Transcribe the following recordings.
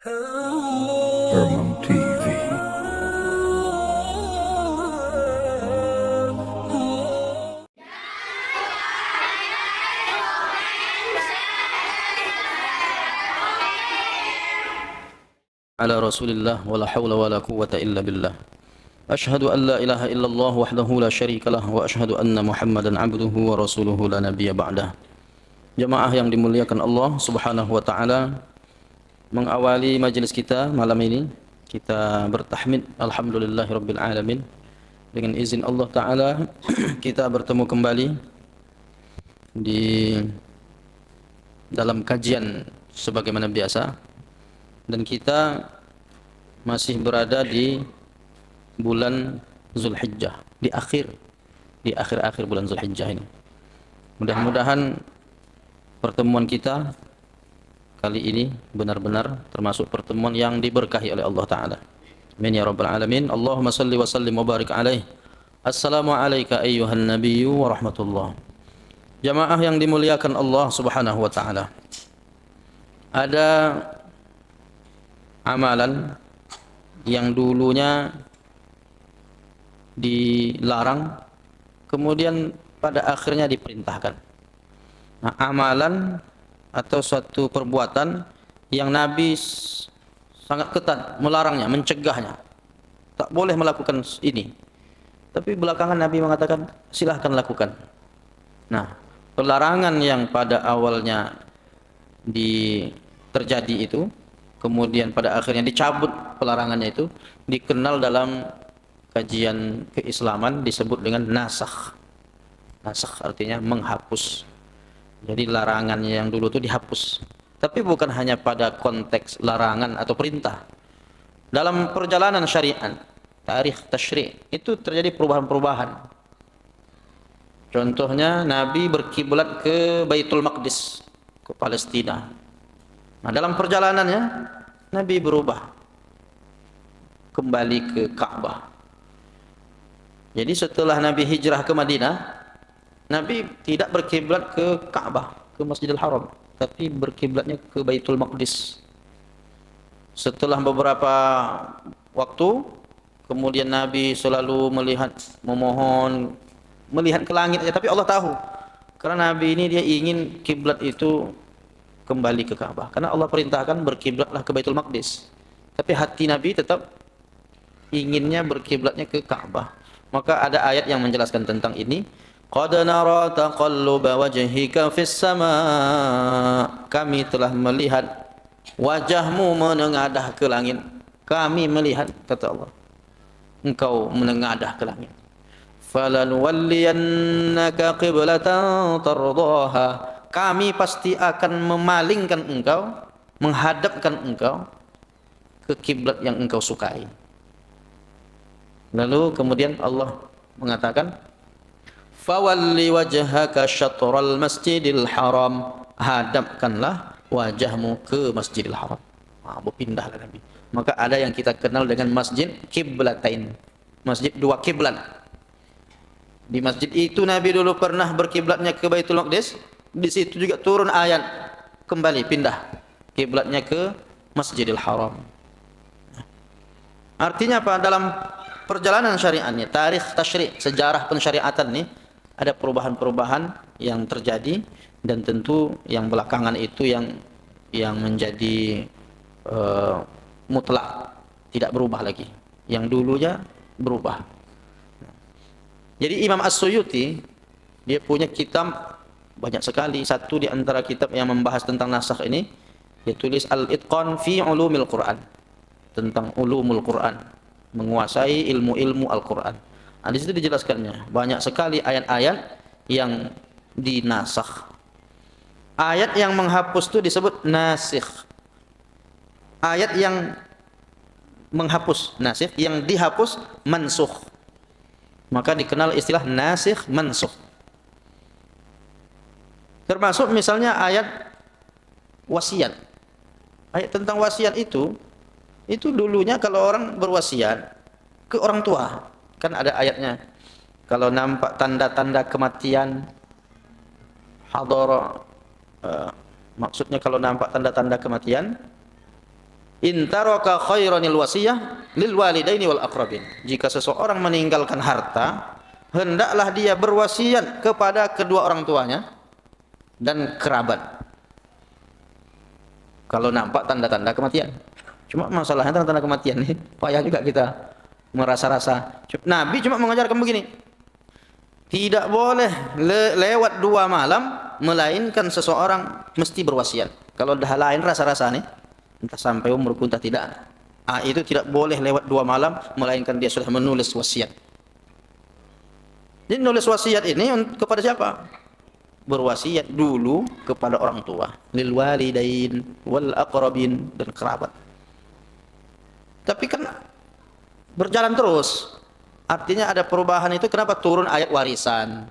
Herman TV. على رسول الله ولا حول ولا قوة إلا بالله أشهد أن لا إله إلا الله وحده لا شريك له وأشهد أن محمدا عبده ورسوله لا نبي بعده. Jemaah yang dimuliakan Allah Subhanahu wa taala, mengawali majelis kita malam ini kita bertahmid alhamdulillahirabbil alamin. Dengan izin Allah taala kita bertemu kembali di dalam kajian sebagaimana biasa, dan kita masih berada di bulan Zulhijjah, di akhir bulan Zulhijjah ini. Mudah-mudahan pertemuan kita kali ini benar-benar termasuk pertemuan yang diberkahi oleh Allah Ta'ala. Amin ya rabbal alamin. Allahumma salli wa sallim wa barik alaih. Assalamu alayka ayyuhan nabiyyu wa rahmatullah. Jamaah yang dimuliakan Allah Subhanahu wa Ta'ala, ada amalan yang dulunya dilarang, kemudian pada akhirnya diperintahkan. Nah, amalan atau suatu perbuatan yang Nabi sangat ketat melarangnya, mencegahnya, tak boleh melakukan ini, tapi belakangan Nabi mengatakan silahkan lakukan. Nah, pelarangan yang pada awalnya terjadi itu, kemudian pada akhirnya dicabut pelarangannya itu, dikenal dalam kajian keislaman disebut dengan nasakh. Nasakh artinya menghapus. Jadi larangan yang dulu itu dihapus. Tapi bukan hanya pada konteks larangan atau perintah. Dalam perjalanan syariat, tarikh tasyri', itu terjadi perubahan-perubahan. Contohnya Nabi berkiblat ke Baitul Maqdis, ke Palestina. Nah, dalam perjalanannya Nabi berubah kembali ke Ka'bah. Jadi setelah Nabi hijrah ke Madinah, Nabi tidak berkiblat ke Ka'bah, ke Masjidil Haram, tapi berkiblatnya ke Baitul Maqdis. Setelah beberapa waktu, kemudian Nabi selalu melihat ke langit saja, tapi Allah tahu. Karena Nabi ini dia ingin kiblat itu kembali ke Ka'bah. Karena Allah perintahkan berkiblatlah ke Baitul Maqdis. Tapi hati Nabi tetap inginnya berkiblatnya ke Ka'bah. Maka ada ayat yang menjelaskan tentang ini. Qad nara taqalluba wajhika fis sama'. Kami telah melihat wajahmu menengadah ke langit. Kami melihat, kata Allah, engkau menengadah ke langit. Falanuwalliyannaka qiblatan tardaha. Kami pasti akan memalingkan engkau, menghadapkan engkau ke kiblat yang engkau sukai. Lalu kemudian Allah mengatakan, fawalli wajhaka syatral masjidil haram. Hadapkanlah wajahmu ke Masjidil Haram. Berpindahlah Nabi. Maka ada yang kita kenal dengan masjid kiblatain, masjid dua kiblat. Di masjid itu Nabi dulu pernah berkiblatnya ke Baitul Maqdis. Di situ juga turun ayat, kembali pindah kiblatnya ke Masjidil Haram. Artinya apa? Dalam perjalanan syariatnya, tarikh tasyri', sejarah pensyariatan ini, ada perubahan-perubahan yang terjadi, dan tentu yang belakangan itu yang menjadi mutlak, tidak berubah lagi. Yang dulunya berubah. Jadi Imam As-Suyuti dia punya kitab banyak sekali. Satu di antara kitab yang membahas tentang nasakh ini, dia tulis Al-Itqan fi Ulumil Quran, tentang ulumul Quran, menguasai ilmu-ilmu Al-Quran. Nah, di situ dijelaskannya banyak sekali ayat-ayat yang dinasakh. Ayat yang menghapus itu disebut nasikh. Ayat yang menghapus nasikh, yang dihapus mansukh. Maka dikenal istilah nasikh mansukh. Termasuk misalnya ayat wasiat. Ayat tentang wasiat itu dulunya kalau orang berwasiat ke orang tua, kan ada ayatnya. Kalau nampak tanda-tanda kematian, hadara, maksudnya kalau nampak tanda-tanda kematian, In taraka khairanil wasiyah lil walidaini wal aqrabin. Jika seseorang meninggalkan harta, hendaklah dia berwasiat kepada kedua orang tuanya dan kerabat. Kalau nampak tanda-tanda kematian. Cuma masalahnya tanda-tanda kematian nih, payah juga kita merasa-rasa. Nabi cuma mengajarkan begini. Tidak boleh lewat 2 malam melainkan seseorang mesti berwasiat. Kalau dah lain rasa-rasa nih, entah sampai umur pun entah tidak. Itu tidak boleh lewat 2 malam melainkan dia sudah menulis wasiat. Jadi nulis wasiat ini kepada siapa? Berwasiat dulu kepada orang tua, lil walidain wal aqrabin, dan kerabat. Tapi kan berjalan terus. Artinya ada perubahan itu, kenapa turun ayat warisan?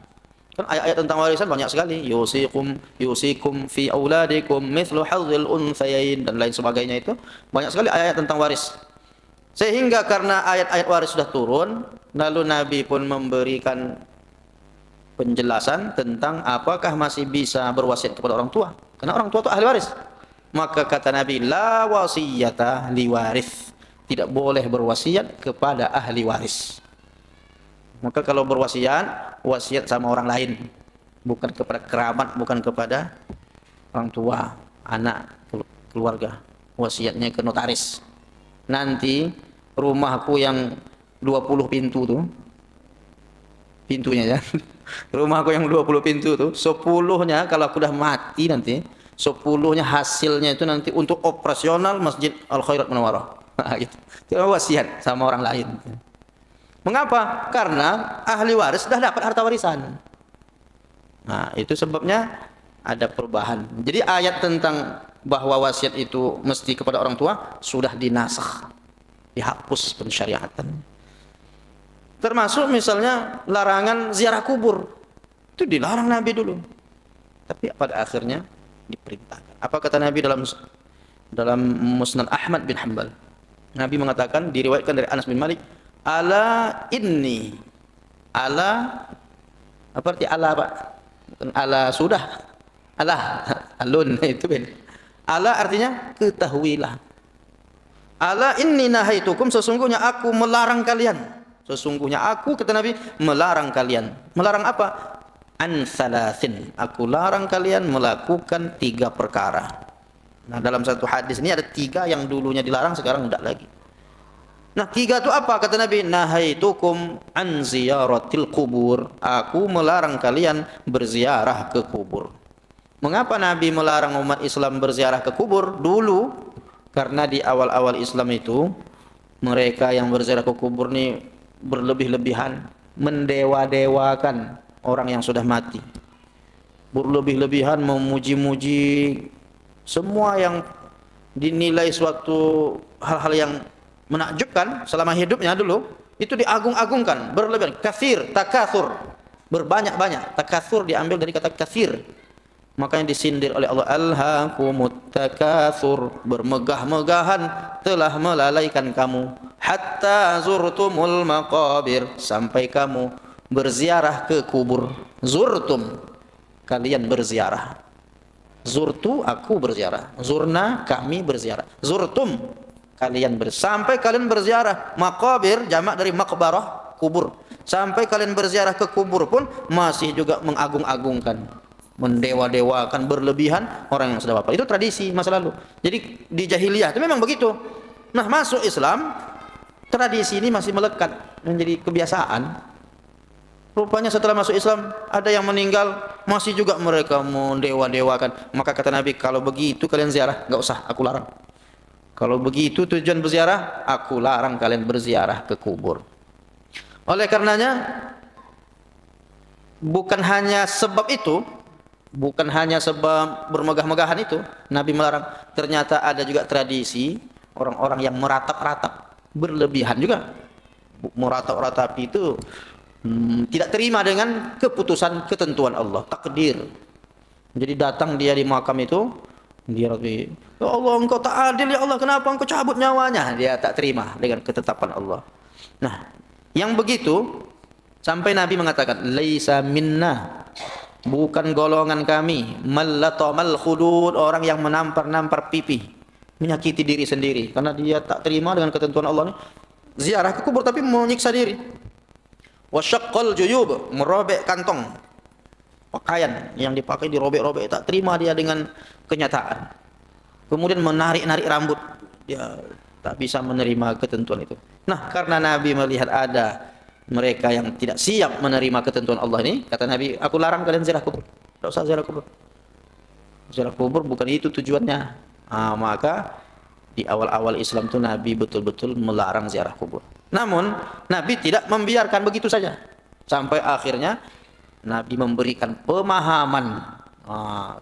Kan ayat-ayat tentang warisan banyak sekali. Yusikum fi auladikum mithlu hadzil unthayain dan lain sebagainya, itu banyak sekali ayat tentang waris. Sehingga karena ayat-ayat waris sudah turun, lalu Nabi pun memberikan penjelasan tentang apakah masih bisa berwasiat kepada orang tua. Karena orang tua itu ahli waris. Maka kata Nabi, la wasiyata liwaris. Tidak boleh berwasiat kepada ahli waris. Maka kalau berwasiat, wasiat sama orang lain, bukan kepada kerabat, bukan kepada orang tua, anak, keluarga. Wasiatnya ke notaris. Nanti rumahku yang 20 pintu tuh, pintunya ya, rumahku yang 20 pintu tuh, 10-nya kalau aku udah mati nanti, 10-nya hasilnya itu nanti untuk operasional Masjid Al Khairat Munawwarah. Gitu. Itu wasiat sama orang lain. Mengapa? Karena ahli waris sudah dapat harta warisan. Nah, itu sebabnya ada perubahan. Jadi ayat tentang bahwa wasiat itu mesti kepada orang tua sudah dinasakh, dihapus pensyariatan. Termasuk misalnya larangan ziarah kubur. Itu dilarang Nabi dulu. Tapi pada akhirnya diperintahkan. Apa kata Nabi dalam Musnad Ahmad bin Hanbal? Nabi mengatakan, diriwayatkan dari Anas bin Malik, ala inni, ala apa arti ala, Pak? Ala sudah, ala alun itu ben. Ala artinya ketahuilah. Ala inni nahaitukum, sesungguhnya aku melarang kalian. Sesungguhnya aku, kata Nabi, melarang kalian. Melarang apa? An thalathin, aku larang kalian melakukan 3 perkara. Nah, dalam satu hadis ini ada 3 yang dulunya dilarang, sekarang tidak lagi. Nah, 3 itu apa? Kata Nabi, nahaitukum an ziyaratil kubur. Aku melarang kalian berziarah ke kubur. Mengapa Nabi melarang umat Islam berziarah ke kubur dulu? Karena di awal-awal Islam itu, mereka yang berziarah ke kubur ini berlebih-lebihan, mendewa-dewakan orang yang sudah mati. Berlebih-lebihan memuji-muji semua yang dinilai suatu hal-hal yang menakjubkan selama hidupnya dulu, itu diagung-agungkan, berlebihan. Kathir, takathur, berbanyak-banyak. Takathur diambil dari kata kathir. Makanya disindir oleh Allah, alhaakumut takathur, bermegah-megahan telah melalaikan kamu, hatta zurtumul maqabir, sampai kamu berziarah ke kubur. Zurtum, kalian berziarah. Zurtu, aku berziarah. Zurna, kami berziarah. Zurtum, kalian sampai kalian berziarah. Maqabir jamak dari maqbarah, kubur. Sampai kalian berziarah ke kubur pun masih juga mengagung-agungkan, mendewa-dewakan, berlebihan orang yang sudah wafat. Itu tradisi masa lalu. Jadi di jahiliyah itu memang begitu. Nah, masuk Islam, tradisi ini masih melekat menjadi kebiasaan. Rupanya setelah masuk Islam, ada yang meninggal, masih juga mereka mendewa-dewakan. Maka kata Nabi, kalau begitu kalian ziarah, enggak usah, aku larang. Kalau begitu tujuan berziarah, aku larang kalian berziarah ke kubur. Oleh karenanya, bukan hanya sebab itu, bukan hanya sebab bermegah-megahan itu, Nabi melarang. Ternyata ada juga tradisi orang-orang yang meratap-ratap, berlebihan juga. Meratap-ratap itu tidak terima dengan keputusan ketentuan Allah, takdir. Jadi datang dia di makam itu, dia Rabbi, ya Allah, engkau tak adil ya Allah, kenapa engkau cabut nyawanya? Dia tak terima dengan ketetapan Allah. Nah, yang begitu sampai Nabi mengatakan, laisa minna, bukan golongan kami, mallatamal khudud, orang yang menampar-nampar pipi. menyakiti diri sendiri karena dia tak terima dengan ketentuan Allah ini. Ziarah ke kubur tapi menyiksa diri. Wasyaqqal juyub, merobek kantong. Pakaian yang dipakai dirobek-robek, tak terima dia dengan kenyataan. Kemudian menarik-narik rambut. Dia tak bisa menerima ketentuan itu. Nah, karena Nabi melihat ada mereka yang tidak siap menerima ketentuan Allah ini, kata Nabi, aku larang kalian ziarah kubur. Tak usah ziarah kubur. Ziarah kubur bukan itu tujuannya. Maka di awal-awal Islam itu Nabi betul-betul melarang ziarah kubur. Namun Nabi tidak membiarkan begitu saja. Sampai akhirnya Nabi memberikan pemahaman.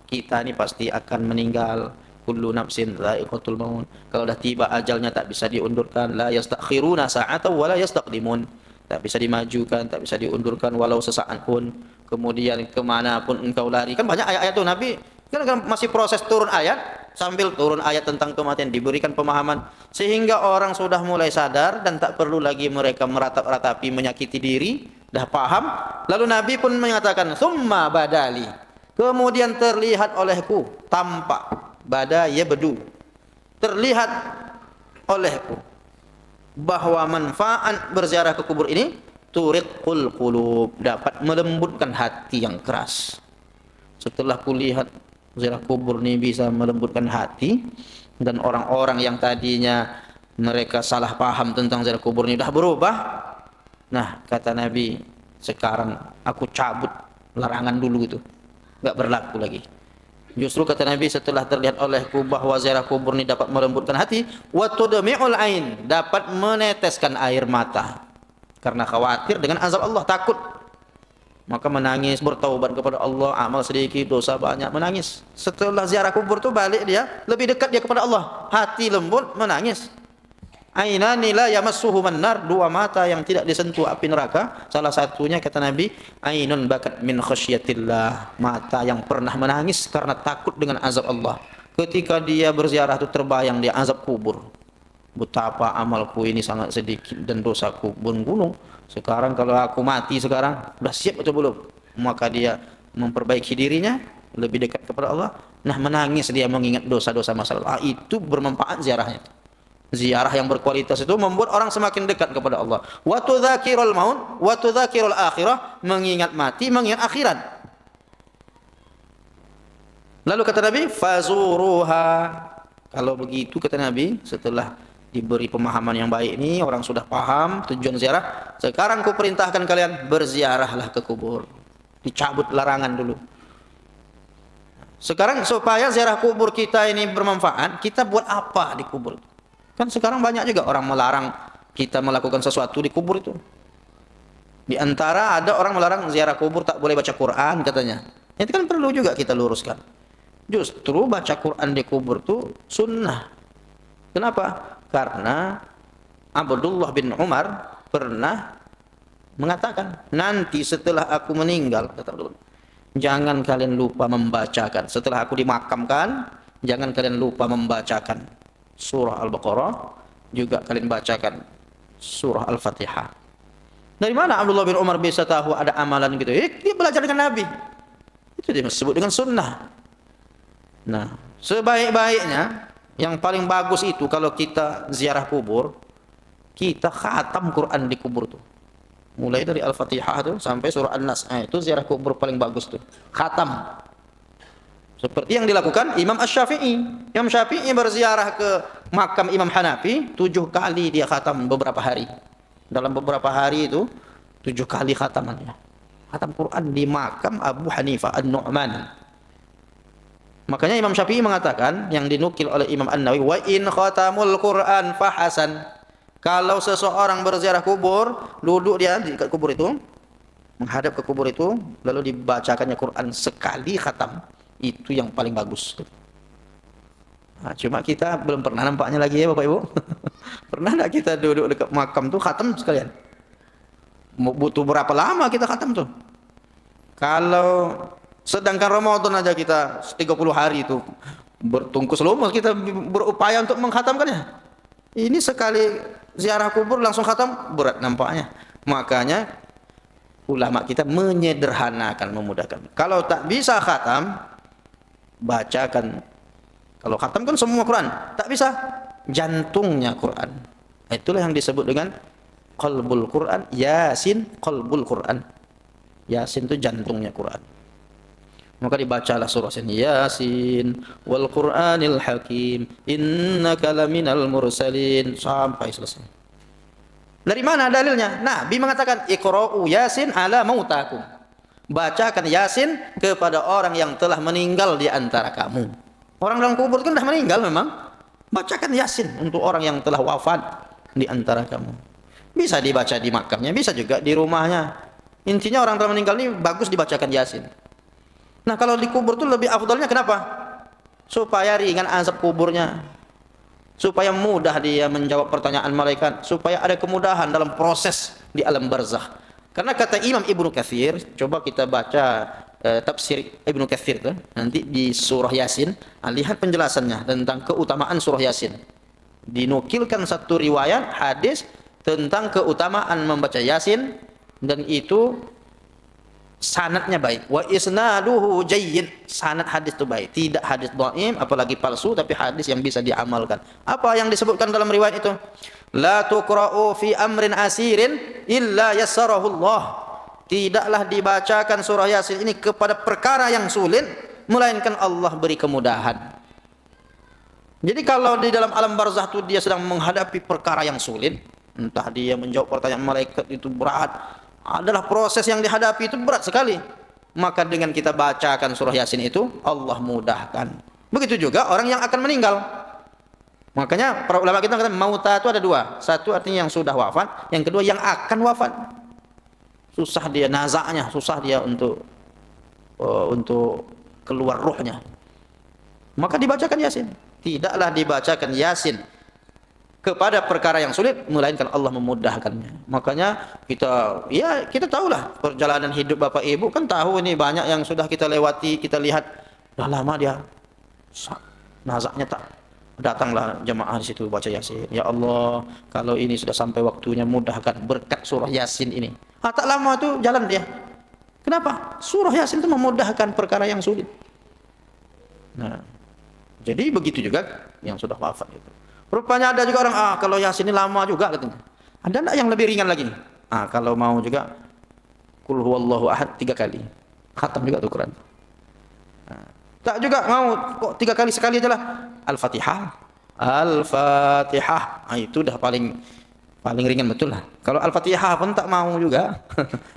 Kita ini pasti akan meninggal. Kullu nafsin dha'iqatul maut. Kalau dah tiba ajalnya tak bisa diundurkan. La yastakhiruna sa'atan wa la yastaqdimun. Tak bisa dimajukan, tak bisa diundurkan walau sesaat pun. Kemudian kemanapun engkau lari. Kan banyak ayat-ayat itu Nabi. Kan masih proses turun ayat. Sambil turun ayat tentang kematian diberikan pemahaman sehingga orang sudah mulai sadar dan tak perlu lagi mereka meratap-ratapi menyakiti diri, dah paham. Lalu Nabi pun menyatakan summa badali, kemudian terlihat olehku, tampak bada yabdu, terlihat olehku bahwa manfaat berziarah ke kubur ini turiqul qulub, dapat melembutkan hati yang keras. Setelah kulihat ziarah kubur ini bisa melembutkan hati, dan orang-orang yang tadinya mereka salah paham tentang ziarah kubur ini sudah berubah. Nah, kata Nabi, sekarang aku cabut larangan dulu itu, enggak berlaku lagi. Justru kata Nabi, setelah terlihat olehku bahwa ziarah kubur ini dapat melembutkan hati, wa tudmi'ul ain, dapat meneteskan air mata karena khawatir dengan azab Allah, takut. Maka menangis, bertaubat kepada Allah, amal sedikit, dosa banyak, menangis. Setelah ziarah kubur tu balik dia, lebih dekat dia kepada Allah, hati lembut, menangis. Ainani la yamassuhuman nar, dua mata yang tidak disentuh api neraka. Salah satunya kata Nabi, ainun bakat min khasyatillah, mata yang pernah menangis karena takut dengan azab Allah. Ketika dia berziarah tu terbayang dia azab kubur. Betapa amalku ini sangat sedikit dan dosaku gunung. Sekarang kalau aku mati sekarang, sudah siap atau belum? Maka dia memperbaiki dirinya, lebih dekat kepada Allah. Nah, menangis dia mengingat dosa-dosa masa lalu. Itu bermanfaat ziarahnya. Ziarah yang berkualitas itu membuat orang semakin dekat kepada Allah. Wa tudzakirul maut, wa tudzakirul akhirah, mengingat mati, mengingat akhirat. Lalu kata Nabi, fazuruha. Kalau begitu kata Nabi, setelah diberi pemahaman yang baik ini, orang sudah paham tujuan ziarah. Sekarang ku perintahkan kalian berziarahlah ke kubur. Dicabut larangan dulu. Sekarang supaya ziarah kubur kita ini bermanfaat, kita buat apa di kubur? Kan sekarang banyak juga orang melarang kita melakukan sesuatu di kubur itu. Di antara ada orang melarang ziarah kubur tak boleh baca Quran katanya. Itu kan perlu juga kita luruskan. Justru baca Quran di kubur itu sunnah. Kenapa? Karena Abdullah bin Umar pernah mengatakan, nanti setelah aku meninggal, kata Abdullah, jangan kalian lupa membacakan. Setelah aku dimakamkan, jangan kalian lupa membacakan surah Al-Baqarah, juga kalian bacakan surah Al-Fatihah. Dari mana Abdullah bin Umar bisa tahu ada amalan gitu? Dia belajar dengan Nabi. Itu disebut dengan sunnah. Nah, sebaik-baiknya, yang paling bagus itu kalau kita ziarah kubur, kita khatam Quran di kubur tuh. Mulai dari Al-Fatihah tuh sampai surah An-Nas. Itu ziarah kubur paling bagus tuh. Khatam. Seperti yang dilakukan Imam Asy-Syafi'i. Imam Syafi'i berziarah ke makam Imam Hanafi 7 kali dia khatam beberapa hari. Dalam beberapa hari itu 7 kali khatamannya. Khatam Quran di makam Abu Hanifah An-Nu'man. Makanya Imam Syafi'i mengatakan, yang dinukil oleh Imam An-Nawawi, wa in khatamul Quran fahasan. Kalau seseorang berziarah kubur, duduk dia di dekat kubur itu, menghadap ke kubur itu, lalu dibacakannya Quran sekali khatam, itu yang paling bagus. Nah, cuma kita belum pernah nampaknya lagi ya Bapak Ibu. Pernah enggak kita duduk dekat makam tuh khatam sekalian? Butuh berapa lama kita khatam tuh? Kalau sedangkan Ramadan aja kita 30 hari itu bertungkus lumus kita berupaya untuk mengkhatamkannya. Ini sekali ziarah kubur langsung khatam, berat nampaknya. Makanya ulama kita menyederhanakan, memudahkan. Kalau tak bisa khatam, bacakan Kalau khatam kan semua Quran, tak bisa. Jantungnya Quran. Itulah yang disebut dengan qalbul Quran, Yasin qalbul Quran. Yasin itu jantungnya Quran. Maka dibacalah surah Yasin wal Qur'anil Hakim innaka laminal mursalin sampai selesai. Dari mana dalilnya? Nabi mengatakan iqra'u Yasin ala mautakum. Bacakan Yasin kepada orang yang telah meninggal di antara kamu. Orang dalam kubur kan sudah meninggal memang. Bacakan Yasin untuk orang yang telah wafat di antara kamu. Bisa dibaca di makamnya, bisa juga di rumahnya. Intinya orang telah meninggal ini bagus dibacakan Yasin. Nah, kalau di kubur itu lebih afdalnya kenapa? Supaya ringan azab kuburnya. Supaya mudah dia menjawab pertanyaan malaikat, supaya ada kemudahan dalam proses di alam barzakh. Karena kata Imam Ibnu Katsir, coba kita baca tafsir Ibnu Katsir tuh, nanti di surah Yasin, lihat penjelasannya tentang keutamaan surah Yasin. Dinukilkan satu riwayat hadis tentang keutamaan membaca Yasin, dan itu sanadnya baik. Wa isnaduhu jayyid. Sanad hadis itu baik, tidak hadis dhaif apalagi palsu, tapi hadis yang bisa diamalkan. Apa yang disebutkan dalam riwayat itu? La tuqra'u fi amrin asirin illa yassarahu Allah. Tidaklah dibacakan surah Yasin ini kepada perkara yang sulit melainkan Allah beri kemudahan. Jadi kalau di dalam alam barzakh itu dia sedang menghadapi perkara yang sulit, entah dia menjawab pertanyaan malaikat itu berat, adalah proses yang dihadapi itu berat sekali, maka dengan kita bacakan surah Yasin itu Allah mudahkan. Begitu juga orang yang akan meninggal. Makanya para ulama kita mengatakan mauta itu ada dua. Satu artinya yang sudah wafat, yang kedua yang akan wafat. Susah dia nazaknya, susah dia untuk keluar ruhnya. Maka dibacakan Yasin. Tidaklah dibacakan Yasin kepada perkara yang sulit melainkan Allah memudahkannya. Makanya kita tahulah perjalanan hidup Bapak Ibu, kan tahu ini banyak yang sudah kita lewati, kita lihat dah lama dia nazaknya tak datanglah jemaah di situ baca Yasin. Ya Allah, kalau ini sudah sampai waktunya mudahkan berkat surah Yasin ini. Tak lama itu jalan dia. Kenapa? Surah Yasin itu memudahkan perkara yang sulit. Nah, jadi begitu juga yang sudah wafat itu. Rupanya ada juga orang, kalau Yasin ini lama juga katanya. Ada enggak yang lebih ringan lagi? Kalau mau juga Qul huwallahu ahad 3 kali. Khatam juga tuh Quran. Tak juga mau kok 3 kali sekali aja lah. Al-Fatihah. Al-Fatihah. Itu dah paling ringan betul lah. Kalau Al-Fatihah pun tak mau juga.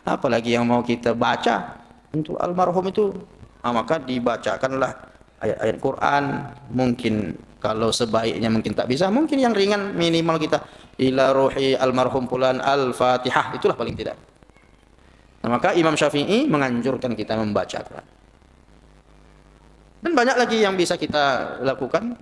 Apalagi yang mau kita baca untuk almarhum itu. Maka dibacakanlah ayat-ayat Quran. Mungkin kalau sebaiknya mungkin tak bisa, mungkin yang ringan minimal kita ila ruhi almarhum fulan al-Fatihah, itulah paling tidak. Maka Imam Syafi'i menganjurkan kita membaca Quran. Dan banyak lagi yang bisa kita lakukan.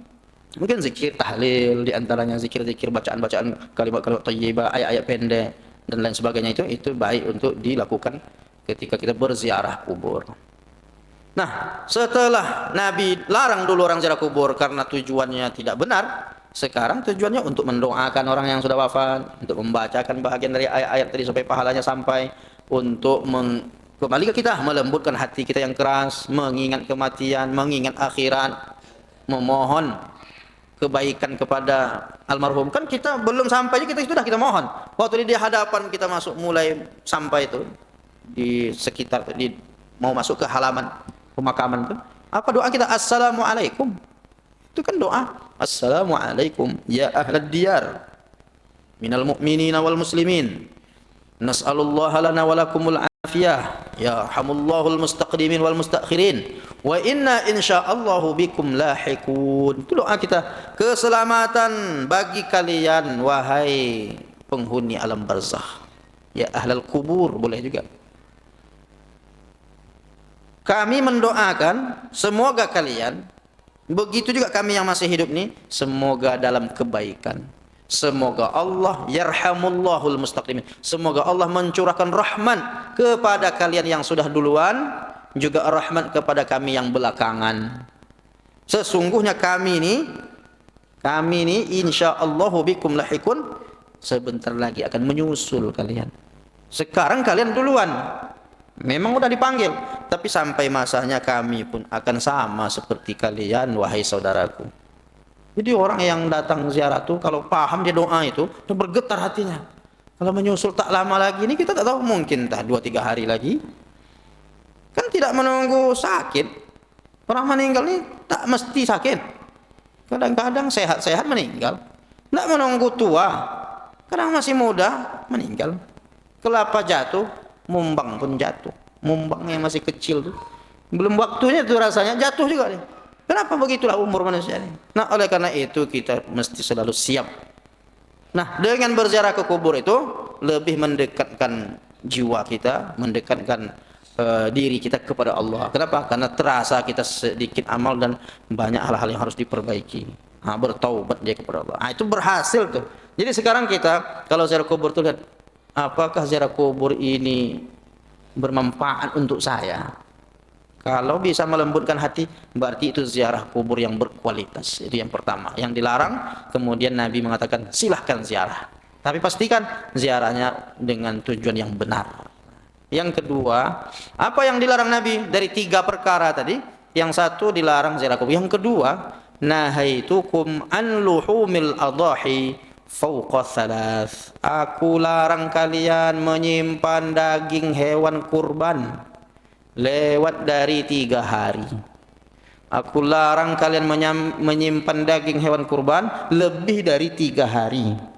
Mungkin zikir tahlil, diantaranya zikir-zikir bacaan-bacaan kalimat-kalimat thayyibah, ayat-ayat pendek dan lain sebagainya, itu baik untuk dilakukan ketika kita berziarah kubur. Nah, setelah Nabi larang dulu orang ziarah kubur karena tujuannya tidak benar, sekarang tujuannya untuk mendoakan orang yang sudah wafat, untuk membacakan bahagian dari ayat-ayat tadi supaya pahalanya sampai, untuk kembali ke kita, melembutkan hati kita yang keras, mengingat kematian, mengingat akhirat, memohon kebaikan kepada almarhum. Kan kita belum sampai, kita mohon. Waktu di hadapan kita masuk, mulai sampai itu di sekitar, mau masuk ke halaman pemakaman itu, apa doa kita? Assalamualaikum. Itu kan doa. Assalamualaikum ya ahlad diyar minal mu'minina wal muslimin. Nas'alullaha lana wa lakumul afiyah. Ya hamullahul mustaqdimin wal mustakhirin. Wa inna insyaallahu bikum lahikun. Itu doa kita. Keselamatan bagi kalian wahai penghuni alam barzakh. Ya ahlal kubur boleh juga. Kami mendoakan semoga kalian, begitu juga kami yang masih hidup nih, semoga dalam kebaikan. Semoga Allah yarhamullahul mustaqdimin. Semoga Allah mencurahkan rahmat kepada kalian yang sudah duluan, juga rahmat kepada kami yang belakangan. Sesungguhnya kami ini insyaallahu bikum lahikun, sebentar lagi akan menyusul kalian. Sekarang kalian duluan. Memang udah dipanggil, tapi sampai masanya kami pun akan sama seperti kalian, wahai saudaraku. Jadi orang yang datang ziarah tuh kalau paham dia doa itu, udah bergetar hatinya. Kalau menyusul tak lama lagi ini kita tak tahu, mungkin entah 2-3 hari lagi. Kan tidak menunggu sakit. Orang meninggal ini tak mesti sakit. Kadang-kadang sehat-sehat meninggal. Tidak menunggu tua. Kadang masih muda meninggal. Kelapa jatuh, mumbang pun jatuh. Mumbang yang masih kecil tuh, belum waktunya tuh rasanya jatuh juga nih. Kenapa begitulah umur manusia ini? Nah, oleh karena itu kita mesti selalu siap. Nah, dengan berziarah ke kubur itu lebih mendekatkan jiwa kita, mendekatkan diri kita kepada Allah. Kenapa? Karena terasa kita sedikit amal dan banyak hal-hal yang harus diperbaiki. Nah, bertaubat dia kepada Allah. Nah, itu berhasil tuh. Jadi sekarang kita kalau ziarah kubur tuh lihat, apakah ziarah kubur ini bermanfaat untuk saya? Kalau bisa melembutkan hati, berarti itu ziarah kubur yang berkualitas. Itu yang pertama. Yang dilarang, kemudian Nabi mengatakan silahkan ziarah. Tapi pastikan ziarahnya dengan tujuan yang benar. Yang kedua, apa yang dilarang Nabi? Dari 3 perkara tadi. Yang satu dilarang ziarah kubur. Yang kedua, nahaitukum an luhumil adahi fauqa thalath. Aku larang kalian menyimpan daging hewan kurban lewat dari 3 hari. Aku larang kalian menyimpan daging hewan kurban lebih dari 3 hari.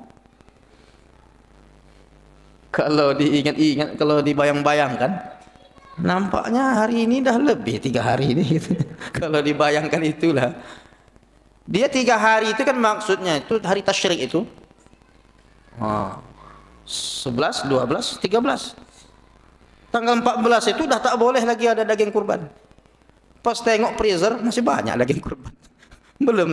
Kalau diingat-ingat, kalau dibayang-bayangkan, nampaknya hari ini dah lebih 3 hari ini gitu. Kalau dibayangkan itulah. Dia 3 hari itu kan maksudnya itu hari tasyrik itu. 11, 12, 13. Tanggal 14 itu dah tak boleh lagi ada daging kurban. Pas tengok freezer masih banyak daging kurban. Belum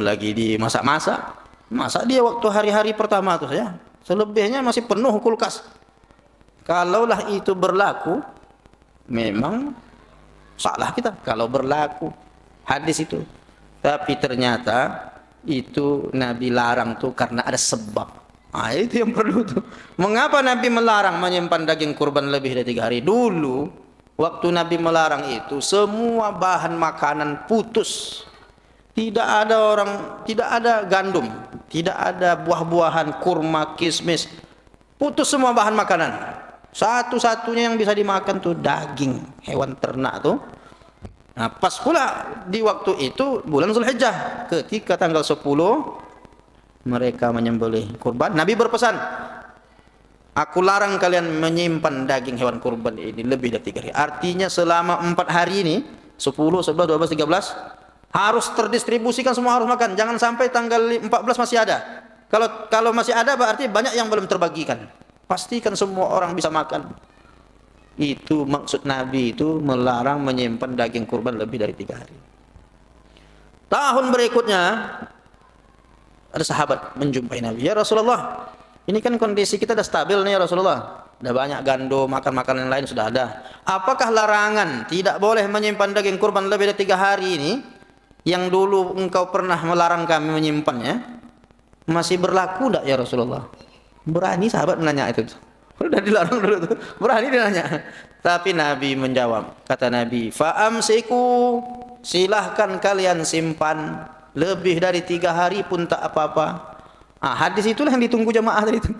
lagi dimasak-masak. Masak dia waktu hari-hari pertama tuh ya. Selebihnya masih penuh kulkas. Kalaulah itu berlaku, memang salah kita kalau berlaku hadis itu. Tapi ternyata itu Nabi larang tuh karena ada sebab. Nah, itu yang perlu tuh. Mengapa Nabi melarang menyimpan daging kurban lebih dari 3 hari? Dulu waktu Nabi melarang itu semua bahan makanan putus. Tidak ada gandum, tidak ada buah-buahan, kurma, kismis. Putus semua bahan makanan. Satu-satunya yang bisa dimakan tuh daging hewan ternak tuh. Nah, pas pula di waktu itu bulan Zulhijjah, ketika tanggal 10 mereka menyembelih kurban. Nabi berpesan, aku larang kalian menyimpan daging hewan kurban ini lebih dari 3 hari. Artinya selama 4 hari ini, 10, 11, 12, 13, harus terdistribusikan, semua harus makan. Jangan sampai tanggal 14 masih ada. Kalau masih ada berarti banyak yang belum terbagikan. Pastikan semua orang bisa makan. Itu maksud Nabi itu melarang menyimpan daging kurban lebih dari 3 hari. Tahun berikutnya ada sahabat menjumpai Nabi. Ya Rasulullah, ini kan kondisi kita sudah stabil nih ya Rasulullah. Sudah banyak gandum, makan makanan lain sudah ada. Apakah larangan tidak boleh menyimpan daging kurban lebih dari 3 hari ini, yang dulu engkau pernah melarang kami menyimpannya, masih berlaku tidak ya Rasulullah? Berani sahabat menanya itu. Sudah dilarang dulu tuh. Berani dia nanya. Tapi Nabi menjawab. Kata Nabi, fa'amsiku, silahkan kalian simpan lebih dari 3 hari pun tak apa-apa. Hadis itulah yang ditunggu jamaah tadi itu.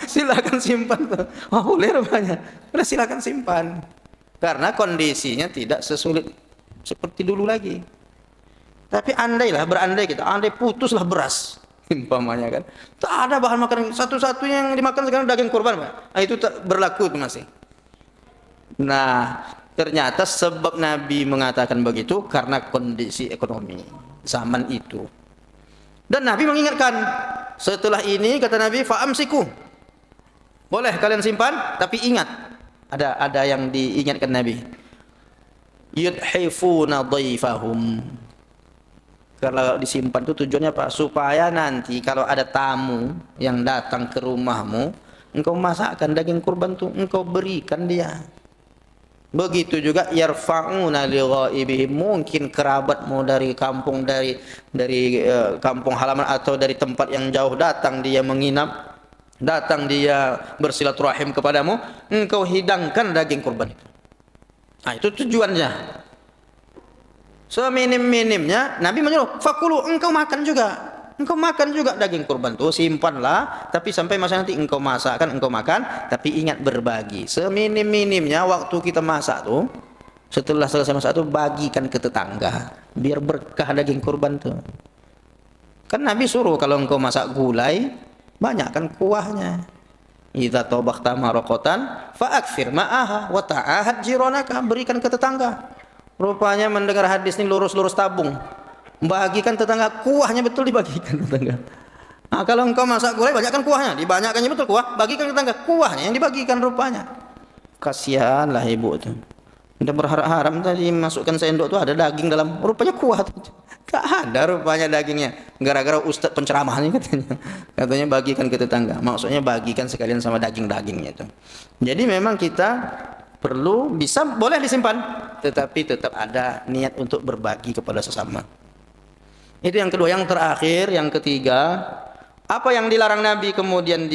Silahkan simpan. Boleh rupanya. Udah silahkan simpan. Karena kondisinya tidak sesulit seperti dulu lagi. Tapi berandai kita, andai putuslah beras, umpamanya kan. Tak ada bahan makanan, satu-satunya yang dimakan sekarang daging kurban, Pak. Itu tak berlaku itu masih. Nah, ternyata sebab Nabi mengatakan begitu karena kondisi ekonomi zaman itu. Dan Nabi mengingatkan, setelah ini kata Nabi, fa'amsiku. Boleh kalian simpan, tapi ingat, ada yang diingatkan Nabi. Yudhifuna dhaifahum. Kalau disimpan itu tujuannya apa? Supaya nanti kalau ada tamu yang datang ke rumahmu, engkau masakkan daging kurban itu, engkau berikan dia. Begitu juga yarfa'una li ghaibihim, mungkin kerabatmu dari kampung, dari kampung halaman atau dari tempat yang jauh datang dia menginap, datang dia bersilaturahim kepadamu, engkau hidangkan daging kurban itu. Nah, itu tujuannya. Seminim-minimnya Nabi menyuruh, fakulu, engkau makan juga. Engkau makan juga daging kurban itu, simpanlah, tapi sampai masa nanti engkau masakkan, engkau makan, tapi ingat berbagi. Seminim-minimnya waktu kita masak tuh, setelah selesai masak tuh bagikan ke tetangga, biar berkah daging kurban tuh. Kan Nabi suruh kalau engkau masak gulai, banyakkan kuahnya. Idza tabakhta maraqatan fa'akthir ma'aha wa ta'ahad jiranaka, berikan ke tetangga. Rupanya mendengar hadis ini lurus-lurus tabung. Bagikan tetangga, kuahnya betul dibagikan tetangga. Nah, kalau engkau masak gulai banyakkan kuahnya, dibanyakkannya betul kuah, bagikan ke tetangga, kuahnya yang dibagikan rupanya. Kasihanlah ibu itu. Udah berharap-harap tadi masukkan sendok tuh ada daging dalam, rupanya kuah tuh. Tak ada rupanya dagingnya. Gara-gara ustaz penceramah ini katanya. Katanya bagikan ke tetangga. Maksudnya bagikan sekalian sama daging-dagingnya itu. Jadi memang kita perlu, bisa, boleh disimpan, tetapi tetap ada niat untuk berbagi kepada sesama. Itu yang kedua. Yang terakhir, yang ketiga, apa yang dilarang Nabi kemudian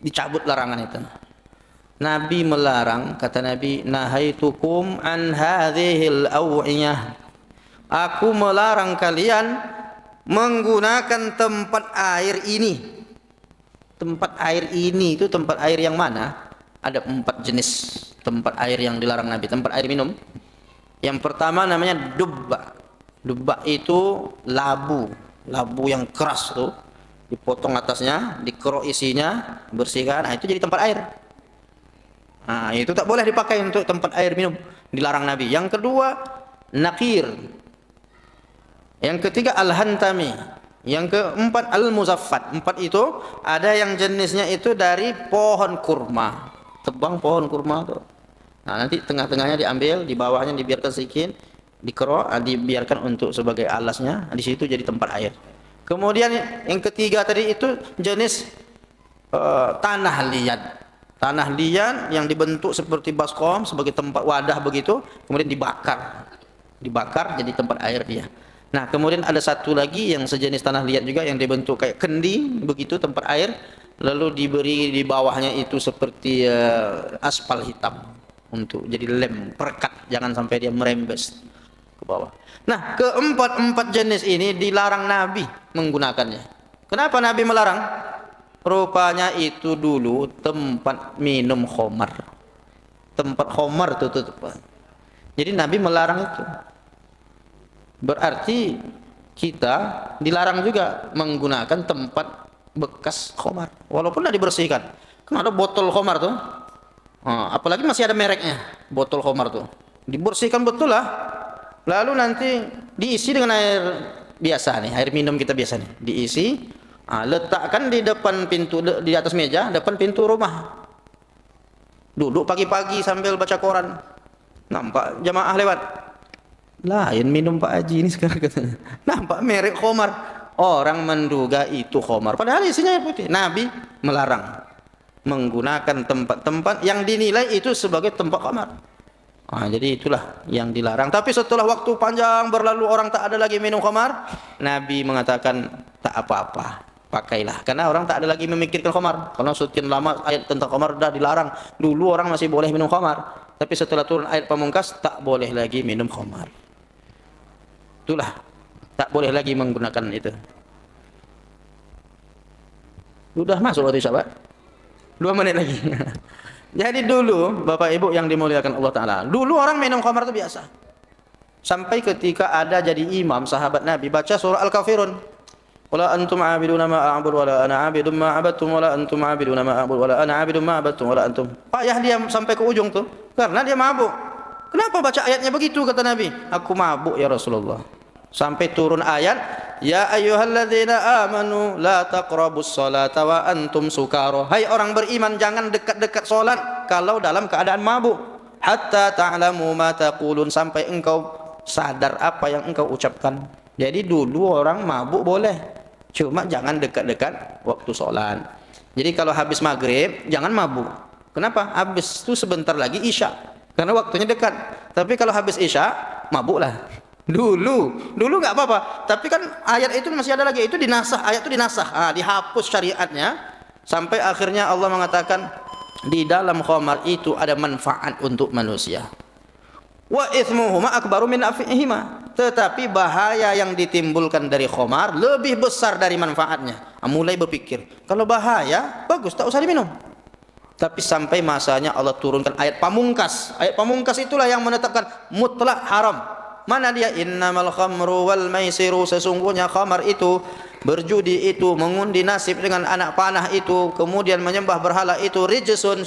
dicabut larangan itu. Nabi melarang, kata Nabi, nahaitukum an hadhil aw'iyah. Aku melarang kalian menggunakan tempat air ini. Tempat air ini itu tempat air yang mana? Ada 4 jenis tempat air yang dilarang Nabi, tempat air minum. Yang pertama namanya dubba. Dubba itu labu, labu yang keras tuh, dipotong atasnya, dikerok isinya, bersihkan. Nah, itu jadi tempat air. Nah, itu tak boleh dipakai untuk tempat air minum, dilarang Nabi. Yang kedua, nakir. Yang ketiga, al-hantami. Yang keempat, al-muzaffat. 4 itu ada yang jenisnya itu dari pohon kurma. Tebang pohon kurma tuh. Nah, nanti tengah-tengahnya diambil, di bawahnya dibiarkan sedikit, dikerok, dibiarkan untuk sebagai alasnya. Di situ jadi tempat air. Kemudian yang ketiga tadi itu jenis tanah liat. Tanah liat yang dibentuk seperti baskom, sebagai tempat wadah begitu, kemudian dibakar. Dibakar jadi tempat air dia. Nah, kemudian ada satu lagi yang sejenis tanah liat juga yang dibentuk kayak kendi begitu, tempat air, lalu diberi di bawahnya itu seperti aspal hitam untuk jadi lem, perekat, jangan sampai dia merembes ke bawah. Nah, keempat jenis ini dilarang Nabi menggunakannya. Kenapa Nabi melarang? Rupanya itu dulu tempat minum khamar. Tempat khamar itu tuh. Jadi Nabi melarang itu. Berarti kita dilarang juga menggunakan tempat bekas khamar, walaupun sudah dibersihkan. Kan ada botol khamar tuh, apalagi masih ada mereknya botol khamar tuh, dibersihkan betul lah, lalu nanti diisi dengan air biasa nih, air minum kita biasa nih, diisi, letakkan di depan pintu, di atas meja depan pintu rumah, duduk pagi-pagi sambil baca koran, nampak jamaah lewat, lain minum Pak Haji ini sekarang katanya. Nampak merek khamar. Orang menduga itu khamar. Padahal isinya air putih. Nabi melarang menggunakan tempat-tempat yang dinilai itu sebagai tempat khamar. Jadi itulah yang dilarang. Tapi setelah waktu panjang berlalu orang tak ada lagi minum khamar, Nabi mengatakan tak apa-apa, pakailah. Karena orang tak ada lagi memikirkan khamar. Karena sekian lama ayat tentang khamar sudah dilarang. Dulu orang masih boleh minum khamar. Tapi setelah turun ayat pamungkas tak boleh lagi minum khamar. Itulah, tak boleh lagi menggunakan itu. Sudah masuk waktu Isya, Pak? 2 menit lagi. Jadi dulu, Bapak Ibu yang dimuliakan Allah Ta'ala, dulu orang minum khamar itu biasa. Sampai ketika ada jadi imam sahabat Nabi baca surah Al-Kafirun. Wala antum a'abiduna ma a'budu wala ana 'abidun ma 'abadtum wala antum 'abiduna ma a'budu wala ana 'abidun ma 'abadtum wala antum. Payah dia sampai ke ujung tuh karena dia mabuk. Kenapa baca ayatnya begitu kata Nabi? Aku mabuk ya Rasulullah. Sampai turun ayat, ya ayyuhalladzina amanu la taqrabus salata wa antum sukara. Hai orang beriman, jangan dekat-dekat salat kalau dalam keadaan mabuk. Hatta ta'lamu ma taqulun, sampai engkau sadar apa yang engkau ucapkan. Jadi dulu orang mabuk boleh, cuma jangan dekat-dekat waktu salat. Jadi kalau habis maghrib jangan mabuk. Kenapa? Habis itu sebentar lagi Isya, karena waktunya dekat. Tapi kalau habis Isya mabuklah. Dulu nggak apa-apa. Tapi kan ayat itu masih ada lagi. Itu dinasah, ayat itu dinasah, dihapus syariatnya Sampai akhirnya Allah mengatakan di dalam khamar itu ada manfaat untuk manusia. Wa ithmuhuma akbaru min naf'ihima. Tetapi bahaya yang ditimbulkan dari khamar lebih besar dari manfaatnya. Mulai berpikir, kalau bahaya, bagus tak usah diminum. Tapi sampai masanya Allah turunkan ayat pamungkas. Ayat pamungkas itulah yang menetapkan mutlak haram. Mana dia? Innamal khamru wal maisiru, sesungguhnya khamar itu, berjudi itu, mengundi nasib dengan anak panah itu, kemudian menyembah berhala itu, rijsun,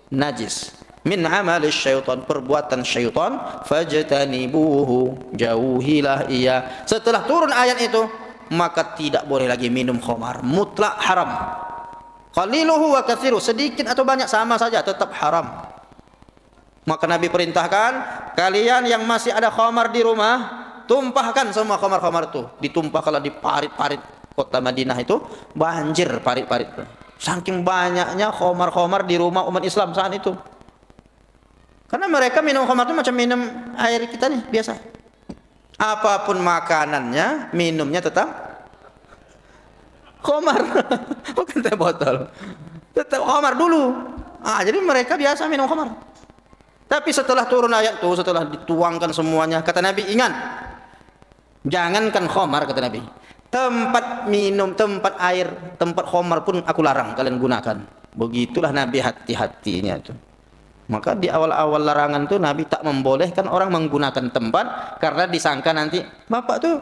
najis, min amalis syaitan, perbuatan syaitan, fajtanibuhu, jauhilah ia. Setelah turun ayat itu, maka tidak boleh lagi minum khamar, mutlak haram. Qaliluhu wa katsiru, sedikit atau banyak sama saja, tetap haram. Maka Nabi perintahkan, kalian yang masih ada khamar di rumah, tumpahkan semua khamar-khamar itu. Ditumpahkanlah di parit-parit kota Madinah itu, banjir parit-parit. Saking banyaknya khamar-khamar di rumah umat Islam saat itu. Karena mereka minum khamar itu macam minum air kita nih, biasa. Apapun makanannya, minumnya tetap khamar. Bukan teh botol. Tetap khamar dulu. Jadi mereka biasa minum khamar. Tapi setelah turun ayat itu, setelah dituangkan semuanya, kata Nabi, ingat, jangankan khamar, kata Nabi, tempat minum, tempat air, tempat khamar pun aku larang kalian gunakan. Begitulah Nabi hati-hatinya itu. Maka di awal-awal larangan itu Nabi tak membolehkan orang menggunakan tempat, karena disangka nanti, bapak tuh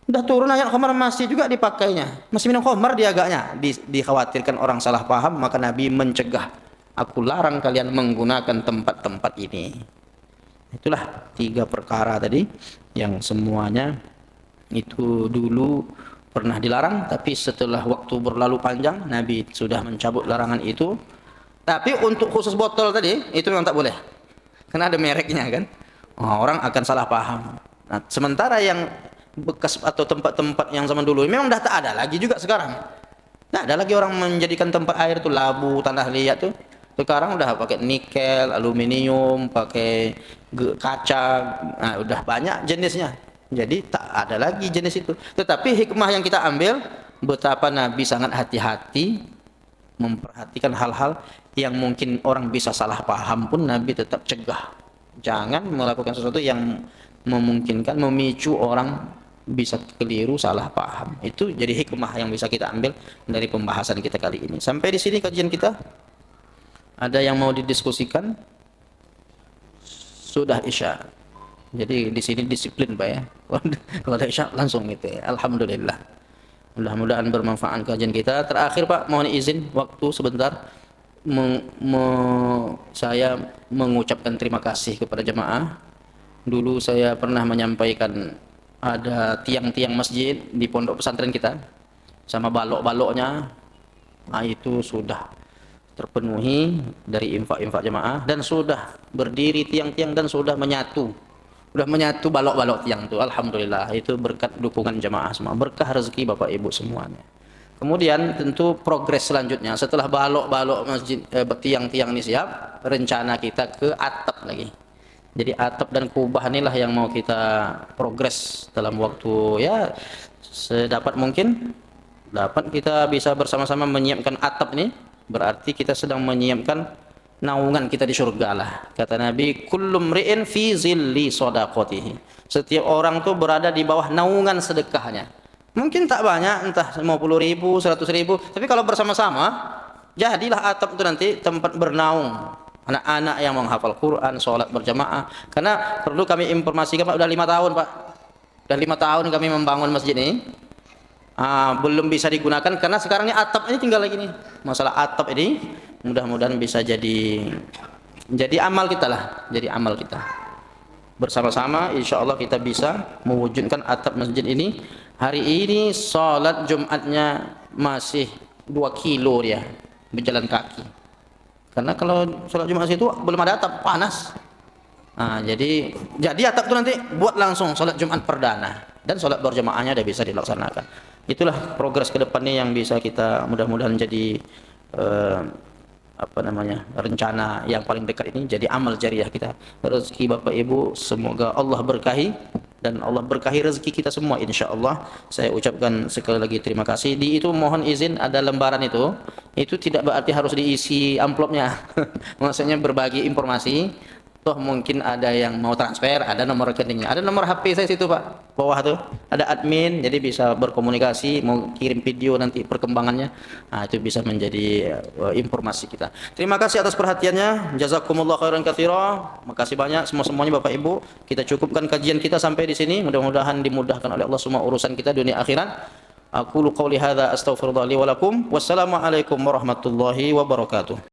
udah turun ayat khamar masih juga dipakainya, masih minum khamar dia agaknya. Dikhawatirkan orang salah paham, maka Nabi mencegah. Aku larang kalian menggunakan tempat-tempat ini. Itulah 3 perkara tadi yang semuanya itu dulu pernah dilarang, tapi setelah waktu berlalu panjang Nabi sudah mencabut larangan itu. Tapi untuk khusus botol tadi itu memang tak boleh, karena ada mereknya kan. Orang akan salah paham. Nah, sementara yang bekas atau tempat-tempat yang zaman dulu memang dah tak ada lagi juga sekarang. Tak ada lagi orang menjadikan tempat air itu labu, tanah liat tuh. Sekarang udah pakai nikel, aluminium, pakai kaca, udah banyak jenisnya. Jadi tak ada lagi jenis itu. Tetapi hikmah yang kita ambil, betapa Nabi sangat hati-hati memperhatikan hal-hal yang mungkin orang bisa salah paham pun Nabi tetap cegah. Jangan melakukan sesuatu yang memungkinkan memicu orang bisa keliru, salah paham. Itu jadi hikmah yang bisa kita ambil dari pembahasan kita kali ini. Sampai di sini kajian kita. Ada yang mau didiskusikan? Sudah Isya. Jadi di sini disiplin Pak ya. Kalau ada Isya langsung gitu ya. Alhamdulillah. Mudah-mudahan bermanfaat kajian kita. Terakhir Pak, mohon izin waktu sebentar. Saya mengucapkan terima kasih kepada jemaah. Dulu saya pernah menyampaikan ada tiang-tiang masjid di pondok pesantren kita sama balok-baloknya. Itu sudah terpenuhi dari infak-infak jemaah, dan sudah berdiri tiang-tiang dan sudah menyatu balok-balok tiang itu. Alhamdulillah, itu berkat dukungan jemaah semua, berkah rezeki Bapak Ibu semuanya. Kemudian tentu progres selanjutnya setelah balok-balok masjid, tiang-tiang ini siap, rencana kita ke atap lagi. Jadi atap dan kubah inilah yang mau kita progres dalam waktu ya sedapat mungkin. Dapat kita bisa bersama-sama menyiapkan atap ini, berarti kita sedang menyiapkan naungan kita di surga lah. Kata Nabi, kullu mri'in fi zilli shadaqatihi. Setiap orang tuh berada di bawah naungan sedekahnya. Mungkin tak banyak, entah 50.000, 100.000, tapi kalau bersama-sama, jadilah atap itu nanti tempat bernaung anak-anak yang menghafal Quran, sholat berjamaah. Karena perlu kami informasikan Pak, udah 5 tahun Pak, udah 5 tahun kami membangun masjid ini. Belum bisa digunakan karena sekarang ini atap ini tinggal lagi nih. Masalah atap ini mudah-mudahan bisa jadi amal kita lah, jadi amal kita. Bersama-sama insya Allah kita bisa mewujudkan atap masjid ini. Hari ini sholat Jumatnya masih 2 kilo ya, berjalan kaki. Karena kalau sholat Jumat itu belum ada atap, panas. Jadi atap itu nanti buat langsung sholat Jumat perdana, dan sholat berjamaahnya udah bisa dilaksanakan. Itulah progres ke depannya yang bisa kita mudah-mudahan jadi rencana yang paling dekat ini jadi amal jariah kita. Rezeki Bapak Ibu semoga Allah berkahi, dan Allah berkahi rezeki kita semua insyaallah. Saya ucapkan sekali lagi terima kasih. Di itu mohon izin ada lembaran itu Itu tidak berarti harus diisi amplopnya. Maksudnya berbagi informasi. Toh mungkin ada yang mau transfer, ada nomor rekeningnya, ada nomor HP saya situ Pak, bawah tuh ada admin, jadi bisa berkomunikasi, mau kirim video nanti perkembangannya, nah itu bisa menjadi informasi kita. Terima kasih atas perhatiannya, jazakumullah khairan katsira, makasih banyak semuanya Bapak Ibu. Kita cukupkan kajian kita sampai di sini, mudah-mudahan dimudahkan oleh Allah semua urusan kita dunia akhirat. Aku qouli hadza astaghfirullah li wa lakum, wassalamu alaikum warahmatullahi wabarakatuh.